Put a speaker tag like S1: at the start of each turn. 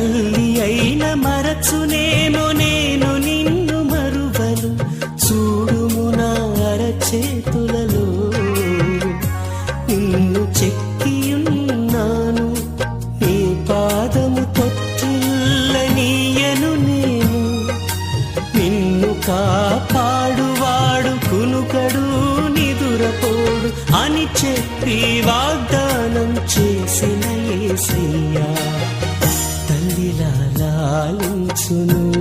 S1: తల్లి అయిన మరచునేమో నేను నిన్ను మరువను. చూడుము నా అరచేతులలో నిన్ను చెక్కియున్నాను. నీ పాదము తొట్టిల్లనీయను నేను. నిన్ను కాపాడువాడు కునుకడు నిదురపోడు అని చెప్పి వాగ్దానం చేసిన యేసయ్యా తల్లిలా లాలించును.